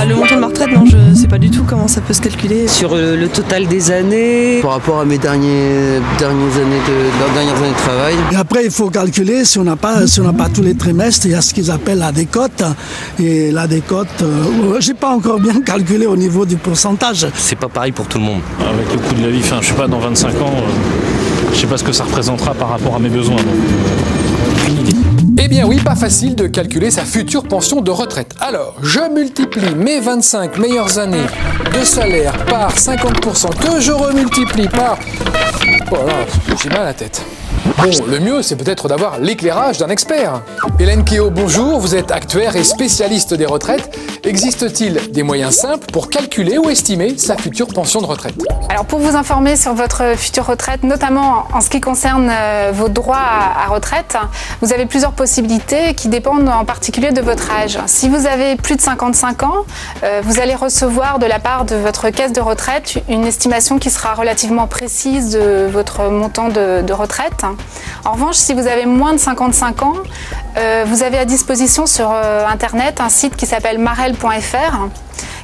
Le montant de ma retraite, non, je ne sais pas du tout comment ça peut se calculer. Sur le total des années, par rapport à mes dernières années de travail. Et après, il faut calculer si on n'a pas tous les trimestres, il y a ce qu'ils appellent la décote. Et la décote, j'ai pas encore bien calculé au niveau du pourcentage. C'est pas pareil pour tout le monde. Avec le coût de la vie, je sais pas, dans 25 ans, je sais pas ce que ça représentera par rapport à mes besoins. Donc, aucune idée. Eh bien oui, pas facile de calculer sa future pension de retraite. Alors, je multiplie mes 25 meilleures années de salaire par 50% que je remultiplie par... Oh là, j'ai mal à la tête. Bon, le mieux, c'est peut-être d'avoir l'éclairage d'un expert. Hélène Kéo, bonjour, vous êtes actuaire et spécialiste des retraites. Existe-t-il des moyens simples pour calculer ou estimer sa future pension de retraite? Alors, pour vous informer sur votre future retraite, notamment en ce qui concerne vos droits à retraite, vous avez plusieurs possibilités qui dépendent en particulier de votre âge. Si vous avez plus de 55 ans, vous allez recevoir de la part de votre caisse de retraite une estimation qui sera relativement précise de votre montant de retraite. En revanche, si vous avez moins de 55 ans, vous avez à disposition sur Internet un site qui s'appelle marel.fr,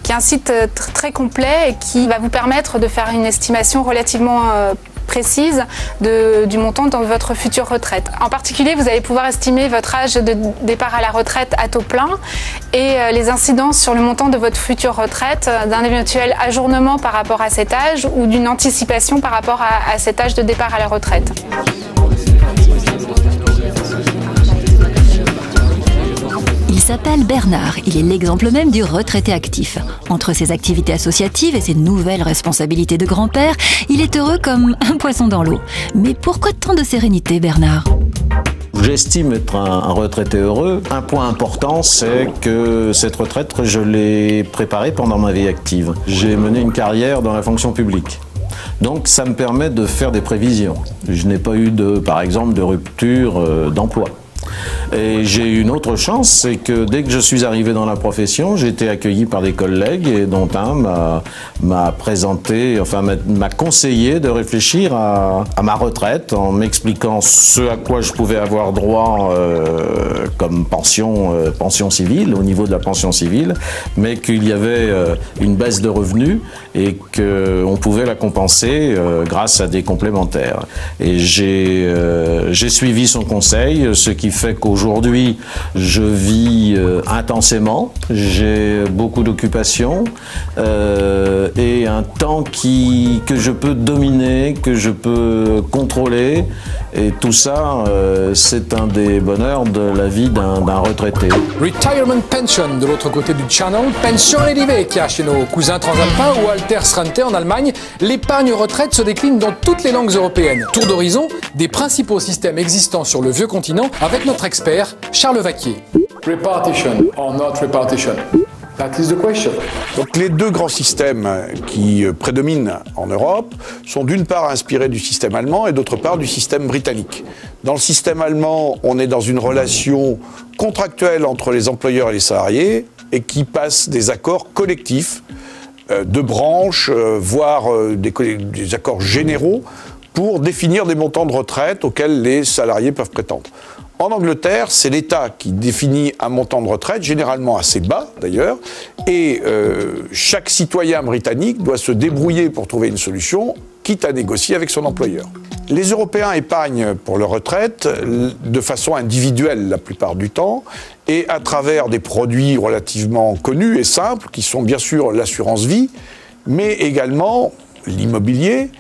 qui est un site très complet et qui va vous permettre de faire une estimation relativement précise du montant de votre future retraite. En particulier, vous allez pouvoir estimer votre âge de départ à la retraite à taux plein et les incidences sur le montant de votre future retraite, d'un éventuel ajournement par rapport à cet âge ou d'une anticipation par rapport à cet âge de départ à la retraite. Il s'appelle Bernard, il est l'exemple même du retraité actif. Entre ses activités associatives et ses nouvelles responsabilités de grand-père, il est heureux comme un poisson dans l'eau. Mais pourquoi tant de sérénité, Bernard ? J'estime être un retraité heureux. Un point important, c'est que cette retraite, je l'ai préparée pendant ma vie active. J'ai mené une carrière dans la fonction publique. Donc ça me permet de faire des prévisions. Je n'ai pas eu, par exemple, de rupture d'emploi. Et j'ai eu une autre chance, c'est que dès que je suis arrivé dans la profession, j'ai été accueilli par des collègues et dont un m'a présenté, enfin m'a conseillé de réfléchir à ma retraite en m'expliquant ce à quoi je pouvais avoir droit comme pension civile, au niveau de la pension civile, mais qu'il y avait une baisse de revenus et qu'on pouvait la compenser grâce à des complémentaires. Et j'ai suivi son conseil, ce qui fait qu'aujourd'hui, je vis intensément, j'ai beaucoup d'occupations et un temps que je peux dominer, que je peux contrôler. Et tout ça, c'est un des bonheurs de la vie d'un retraité. Retirement Pension de l'autre côté du channel, Pensione di Vecchia chez nos cousins transalpins ou Altersrente en Allemagne, l'épargne retraite se décline dans toutes les langues européennes. Tour d'horizon des principaux systèmes existants sur le vieux continent avec notre expert Charles Vaquier. Repartition or not repartition? That is the question. Donc les deux grands systèmes qui prédominent en Europe sont d'une part inspirés du système allemand et d'autre part du système britannique. Dans le système allemand, on est dans une relation contractuelle entre les employeurs et les salariés et qui passe des accords collectifs de branches, voire des accords généraux pour définir des montants de retraite auxquels les salariés peuvent prétendre. En Angleterre, c'est l'État qui définit un montant de retraite, généralement assez bas d'ailleurs, et chaque citoyen britannique doit se débrouiller pour trouver une solution, quitte à négocier avec son employeur. Les Européens épargnent pour leur retraite de façon individuelle la plupart du temps, et à travers des produits relativement connus et simples, qui sont bien sûr l'assurance vie, mais également l'immobilier,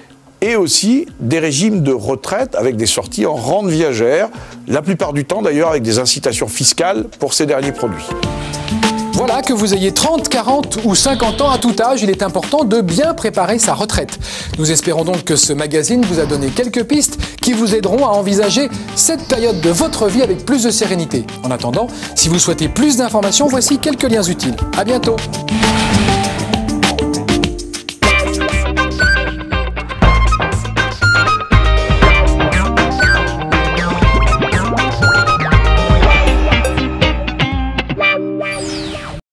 et aussi des régimes de retraite avec des sorties en rente viagère, la plupart du temps d'ailleurs avec des incitations fiscales pour ces derniers produits. Voilà, que vous ayez 30, 40 ou 50 ans, à tout âge, il est important de bien préparer sa retraite. Nous espérons donc que ce magazine vous a donné quelques pistes qui vous aideront à envisager cette période de votre vie avec plus de sérénité. En attendant, si vous souhaitez plus d'informations, voici quelques liens utiles. À bientôt.